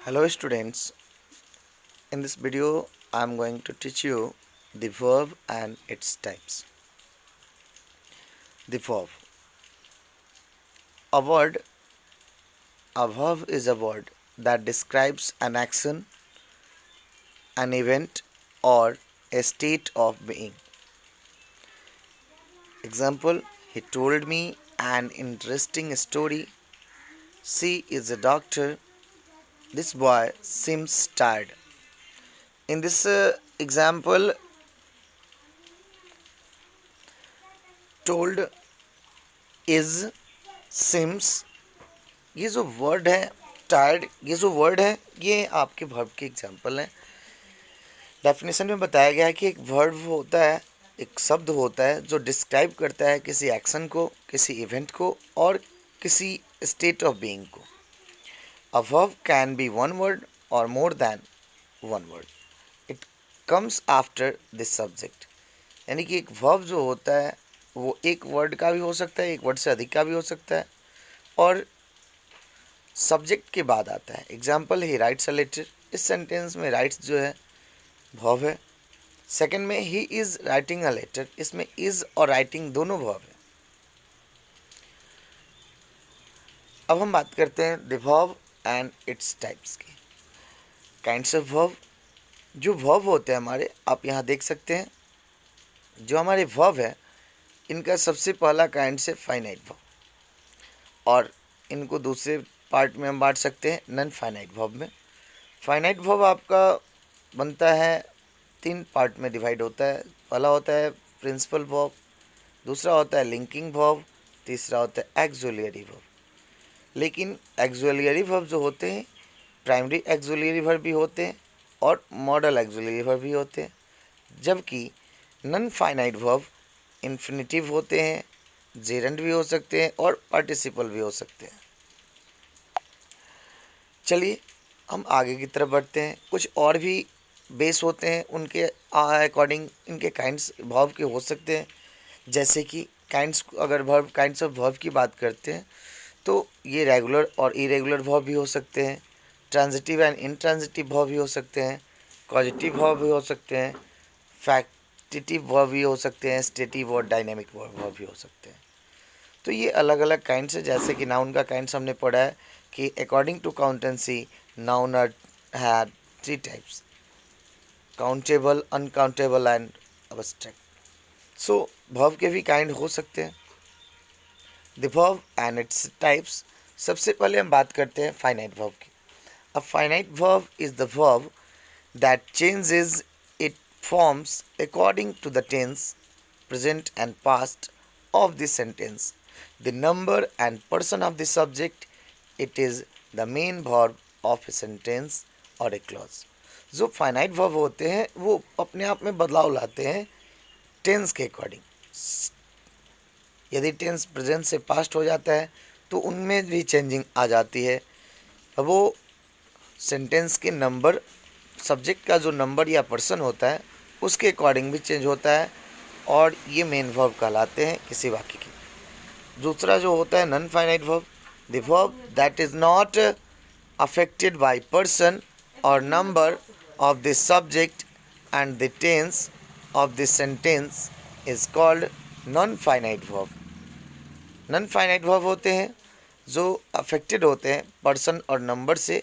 Hello students, in this video I am going to teach you the verb and its types. The verb. A word, a verb is a word that describes an action, an event or a state of being. Example, he told me an interesting story. She is a doctor. This boy seems tired. In this example, told is seems ये जो word है tired, ये जो word है ये आपके verb के example हैं. डेफिनेशन में बताया गया है कि एक वर्ब होता है, एक शब्द होता है जो डिस्क्राइब करता है किसी एक्शन को, किसी इवेंट को और किसी स्टेट ऑफ बीइंग को. A verb can be one word और more than one word. It comes after this subject. यानी कि एक वर्ब जो होता है वो एक वर्ड का भी हो सकता है, एक वर्ड से अधिक का भी हो सकता है और सब्जेक्ट के बाद आता है. Example, he writes a letter. इस सेंटेंस में राइट्स जो है वर्ब है. सेकंड में he is writing a letter. इसमें इज़ और राइटिंग दोनों वर्ब है. अब हम बात करते हैं the verb and its types की. Kinds of verb. जो वर्ब होते हैं हमारे, आप यहाँ देख सकते हैं जो हमारे वर्ब है इनका सबसे पहला काइंड से फाइनाइट वर्ब, और इनको दूसरे पार्ट में हम बांट सकते हैं नॉन फाइनाइट वर्ब में. फाइनाइट वर्ब आपका बनता है 3 पार्ट में डिवाइड होता है. पहला होता है प्रिंसिपल वर्ब, दूसरा होता है लिंकिंग वर्ब, तीसरा होता है एक्सुलियरी वर्ब. लेकिन एक्सुलियरी वर्ब जो होते हैं प्राइमरी एक्सुलियरी वर्ब भी होते हैं और मॉडल एक्सुलियरी वर्ब भी होते हैं, जबकि नॉन फाइनाइट वर्ब इन्फिनिटिव होते हैं, जेरेंट भी हो सकते हैं और पार्टिसिपल भी हो सकते हैं. चलिए हम आगे की तरफ बढ़ते हैं. कुछ और भी बेस होते हैं, उनके अकॉर्डिंग इनके काइंड्स वर्ब के हो सकते हैं. जैसे कि काइंड्स, अगर वर्ब काइंड्स ऑफ वर्ब की बात करते हैं तो ये रेगुलर और इरेगुलर वर्ब भी हो सकते हैं, ट्रांजिटिव एंड इनट्रांजिटिव वर्ब भी हो सकते हैं, पॉजिटिव वर्ब भी हो सकते हैं, फैक्टिटिव वर्ब भी हो सकते हैं, स्टेटिव और डायनेमिक वर्ब भी हो सकते हैं. तो ये अलग अलग काइंड्स है. जैसे कि नाउन का काइंड्स हमने पढ़ा है कि according to countancy noun are had 3 types: countable, uncountable and abstract. So verb के भी काइंड हो सकते हैं. The verb and its types. सबसे पहले हम बात करते हैं फाइनाइट वर्ब की. A finite verb is the verb that changes it forms according to the tense, present and past of the sentence, the number and person of the subject. It is the main verb of a sentence or a clause. जो finite verb होते हैं वो अपने आप में बदलाव लाते हैं tense के अकॉर्डिंग. यदि टेंस प्रेजेंट से पास्ट हो जाता है तो उनमें भी चेंजिंग आ जाती है. वो सेंटेंस के नंबर, सब्जेक्ट का जो नंबर या पर्सन होता है उसके अकॉर्डिंग भी चेंज होता है और ये मेन वर्ब कहलाते हैं किसी वाक्य की. दूसरा जो होता है non finite verb, the verb that is not affected by person और number of the subject and the tense of the sentence is called non finite verb. Non finite verb होते हैं जो अफेक्टेड होते हैं पर्सन और number से,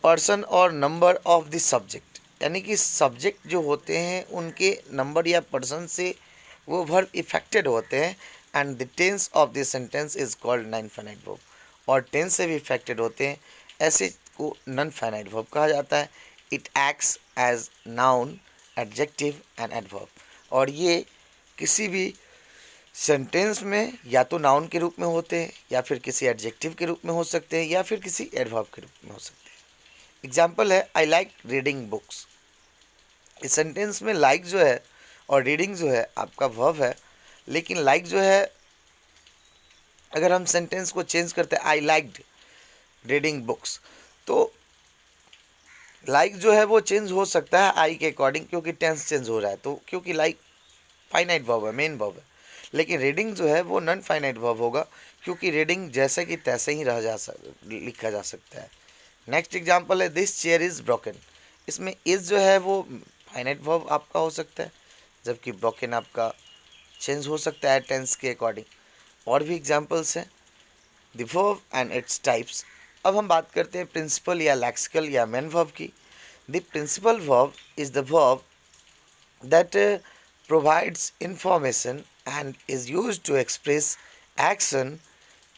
person और number of the subject. यानी कि सब्जेक्ट जो होते हैं उनके नंबर या पर्सन से वो वर्ब इफेक्टेड होते हैं. And the tense of the sentence is called non finite verb. और टेंस से भी इफेक्टेड होते हैं, ऐसे को नॉन फाइनाइट वर्ब कहा जाता है. It acts as noun, adjective and adverb. और ये किसी भी सेंटेंस में या तो नाउन के रूप में होते हैं या फिर किसी एडजेक्टिव के रूप में हो सकते हैं या फिर किसी एडवर्ब के रूप में हो सकते हैं. एग्जाम्पल है आई लाइक रीडिंग बुक्स. इस सेंटेंस में लाइक जो है और रीडिंग जो है आपका वर्ब है, लेकिन लाइक जो है अगर हम सेंटेंस को चेंज करते हैं आई लाइक्ड रीडिंग बुक्स, तो लाइक जो है वो चेंज हो सकता है आई के अकॉर्डिंग, क्योंकि टेंस चेंज हो रहा है. तो क्योंकि लाइक फाइनाइट वर्ब है, मेन वर्ब है. लेकिन रीडिंग जो है वो नॉन फाइनाइट वर्ब होगा, क्योंकि रीडिंग जैसे कि तैसे ही लिखा जा सकता है। नेक्स्ट एग्जांपल है दिस चेयर इज़ ब्रोकन। इसमें इज़ जो है वो फाइनाइट वर्ब आपका हो सकता है, जबकि ब्रोकन आपका चेंज हो सकता है टेंस के अकॉर्डिंग। और भी एग्जांपल्स हैं। The verb and its types. अब हम बात करते हैं प्रिंसिपल या लेक्सिकल या मेन वर्ब की। The principal verb is the verb that provides information and is used to express action.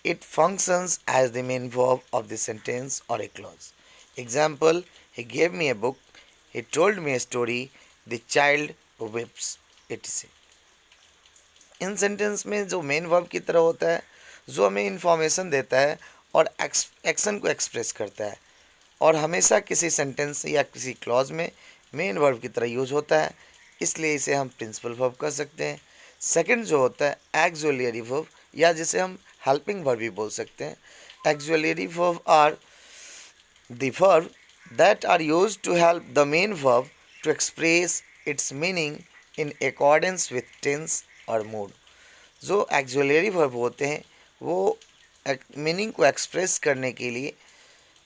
It functions as the main verb of the sentence or a clause. Example: he gave me a book, he told me a story, the child weeps, etc. In sentence में जो main verb की तरह होता है, जो हमें information देता है और एक्शन को एक्सप्रेस करता है, और हमेशा किसी सेंटेंस या किसी क्लॉज में मेन वर्ब की तरह यूज होता है, इसलिए इसे हम प्रिंसिपल वर्ब कर सकते हैं। सेकंड जो होता है एक्सुअलियरी वर्ब, या जिसे हम हेल्पिंग वर्ब भी बोल सकते हैं। Auxiliary verb are the verb that are used to help the main verb to express its meaning in accordance with tense और मूड। जो एक्सुअलियरी वर्ब होते हैं वो मीनिंग को एक्सप्रेस करने के लिए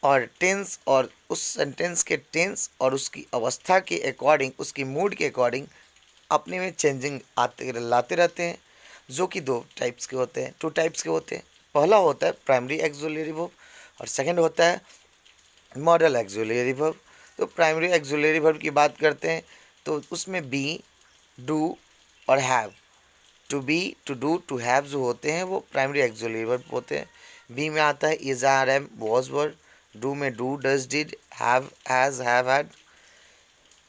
और टेंस और उस सेंटेंस के टेंस और उसकी अवस्था के अकॉर्डिंग, उसकी मूड के अकॉर्डिंग अपने में चेंजिंग आते लाते रहते हैं, जो कि दो टाइप्स के होते हैं, टू टाइप्स के होते हैं। पहला होता है प्राइमरी एक्सुअलियरी वर्ब और सेकंड होता है मॉडल एक्सुअलियरी वर्ब। तो प्राइमरी एक्सुअलियरी वर्ब की बात करते हैं तो उसमें बी, डू और have. To be, to do, to have जो होते हैं वो प्राइमरी एक्सुअलियरी वर्ब होते हैं। बी में आता है is, are, am, was, were. Do में do, does, did, have, has, have had,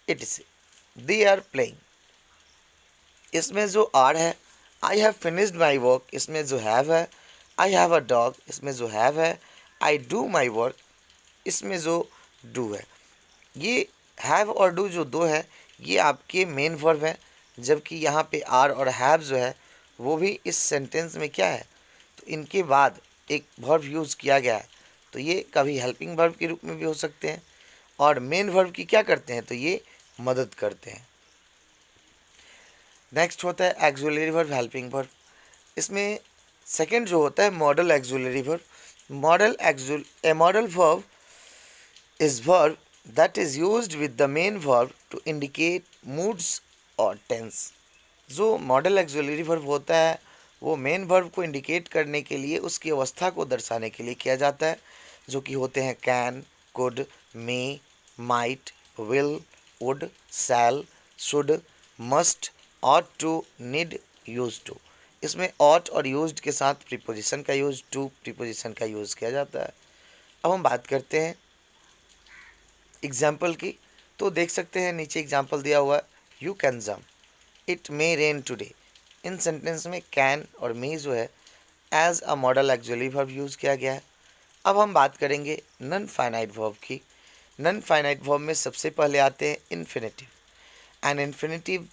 etc. They are playing, इसमें जो आर है। I have finished my work, इसमें जो हैव है। आई हैव अ डॉग, इसमें जो हैव है। आई डू माई वर्क, इसमें जो डू है। ये हैव और डू जो दो है ये आपके मेन वर्ब हैं, जबकि यहाँ पे आर और हैव जो है वो भी इस सेंटेंस में क्या है, तो इनके बाद एक वर्ब यूज़ किया गया है, तो ये कभी हेल्पिंग वर्ब के रूप में भी हो सकते हैं। और मेन वर्ब की क्या करते हैं, तो ये मदद करते हैं। नेक्स्ट होता है एक्सुअलियरी वर्ब, हेल्पिंग वर्ब। इसमें सेकंड जो होता है modal auxiliary verb. Modal verb is verb that is used with the main verb to indicate moods or tense. जो मॉडल एक्सुअलियरी वर्ब होता है वो मेन वर्ब को इंडिकेट करने के लिए, उसकी अवस्था को दर्शाने के लिए किया जाता है, जो कि होते हैं can, could, may, might, will, would, shall, should, must, ought to, need, use to. इसमें ऑट और यूज्ड के साथ प्रीपोजिशन का यूज, टू प्रीपोजिशन का यूज़ किया जाता है। अब हम बात करते हैं एग्जाम्पल की, तो देख सकते हैं नीचे एग्जाम्पल दिया हुआ है, you can jump, it may rain today. इन सेंटेंस में कैन और मे जो है as a modal actually verb use किया गया है। अब हम बात करेंगे नॉन फाइनाइट वर्ब की। नॉन फाइनाइट वर्ब में सबसे पहले आते हैं infinitive. An infinitive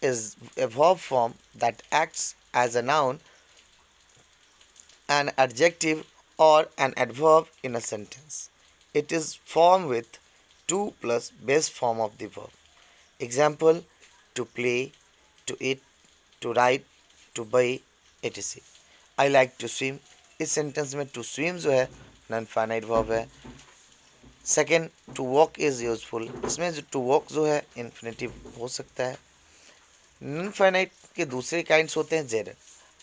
is a verb form that acts as a noun, an adjective or an adverb in a sentence. It is formed with to plus base form of the verb. Example: to play, to eat, to write, to buy, etc. I like to swim. इस sentence में to swim जो है non finite verb है। Second, to walk is useful, इसमें जो to walk जो है infinitive हो सकता है। नॉन फाइनाइट के दूसरे काइंड्स होते हैं gerund.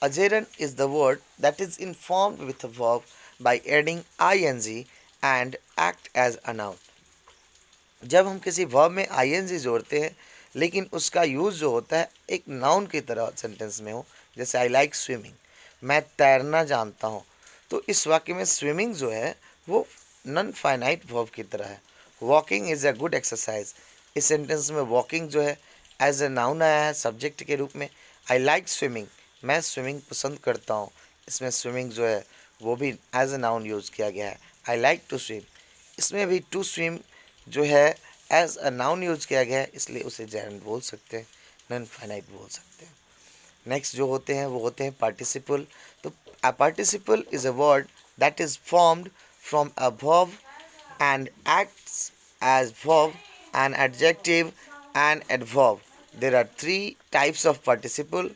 A gerund is the word that is informed with a verb by adding ing and act as a noun. जब हम किसी वर्ब में ing जोड़ते हैं लेकिन उसका यूज़ जो होता है एक नाउन की तरह सेंटेंस में हो, जैसे आई लाइक स्विमिंग, मैं तैरना जानता हूँ, तो इस वाक्य में स्विमिंग जो है वो नॉन फाइनाइट वर्ब की तरह है। Walking is a good exercise, इस सेंटेंस में वॉकिंग जो है एज ए नाउन आया है सब्जेक्ट के रूप में। आई लाइक स्विमिंग, मैं स्विमिंग पसंद करता हूँ, इसमें स्विमिंग जो है वो भी एज ए नाउन यूज़ किया गया है। आई लाइक टू स्विम, इसमें भी टू स्विम जो है एज अ नाउन यूज़ किया गया है, इसलिए उसे जेरंड बोल सकते हैं, नॉन फाइनाइट बोल सकते हैं। नेक्स्ट जो होते हैं वो होते हैं पार्टिसिपल। तो a participle is a word that is formed from a verb and acts as verb, an adjective, and adverb. There are three types of participle.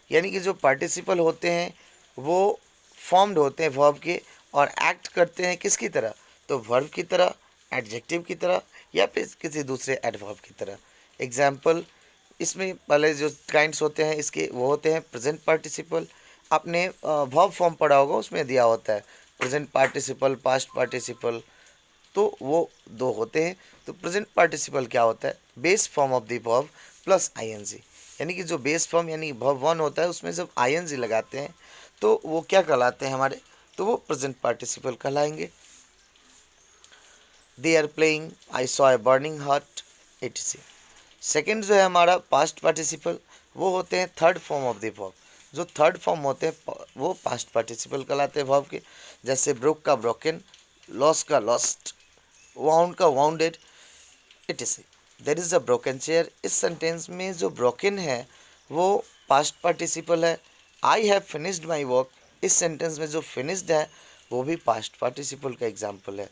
यानी कि जो पार्टिसिपल होते हैं वो फॉर्म्ड होते हैं वर्ब के और एक्ट करते हैं किसकी तरह, तो वर्ब की तरह, एडजेक्टिव की तरह या फिर किसी दूसरे एडवर्ब की तरह। एग्जाम्पल, इसमें पहले जो काइंड्स होते हैं इसके वो होते हैं प्रेजेंट पार्टिसिपल। आपने वर्ब फॉर्म पढ़ा होगा, उसमें दिया होता है प्रेजेंट पार्टिसिपल, पास्ट पार्टिसिपल, तो वो दो होते हैं। तो प्रेजेंट पार्टिसिपल क्या होता है, base form of the verb plus ING, यानी कि जो बेस फॉर्म यानी वर्ब वन होता है उसमें जब आईएनजी लगाते हैं तो वो क्या कहलाते हैं हमारे, तो वो प्रेजेंट पार्टिसिपल कहलाएंगे। They are playing, I saw a burning heart, etc। Second जो है हमारा पास्ट पार्टिसिपल, वो होते हैं third form of the verb. जो थर्ड फॉर्म होते हैं वो पास्ट पार्टिसिपल कहलाते हैं वर्ब के। जैसे ब्रोक का ब्रोकन, लॉस का लॉस्ट, वाउंड का bounded, etc। There is a broken chair, इस सेंटेंस में जो ब्रोकन है वो पास्ट पार्टिसिपल है। I have finished my work, इस सेंटेंस में जो फिनिश्ड है वो भी पास्ट पार्टिसिपल का एग्जाम्पल है।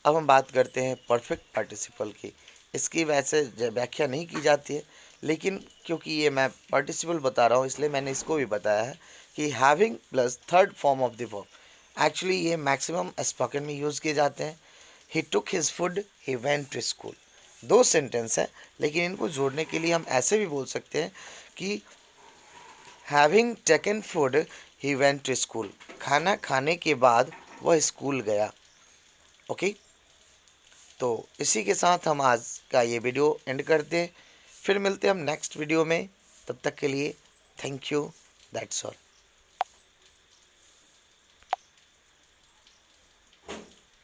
अब हम बात करते हैं परफेक्ट पार्टिसिपल की। इसकी वैसे व्याख्या नहीं की जाती है, लेकिन क्योंकि ये मैं पार्टिसिपल बता रहा हूँ इसलिए मैंने इसको भी बताया है कि having plus third form of the verb. Actually ये मैक्सिमम स्पोकन में यूज़ किए जाते हैं। He took his food, he went to school, दो सेंटेंस है, लेकिन इनको जोड़ने के लिए हम ऐसे भी बोल सकते हैं कि having taken food he went to school, खाना खाने के बाद वह स्कूल गया। ओके, तो इसी के साथ हम आज का ये वीडियो एंड करते हैं। फिर मिलते हैं हम नेक्स्ट वीडियो में, तब तक के लिए थैंक यू, दैट्स ऑल।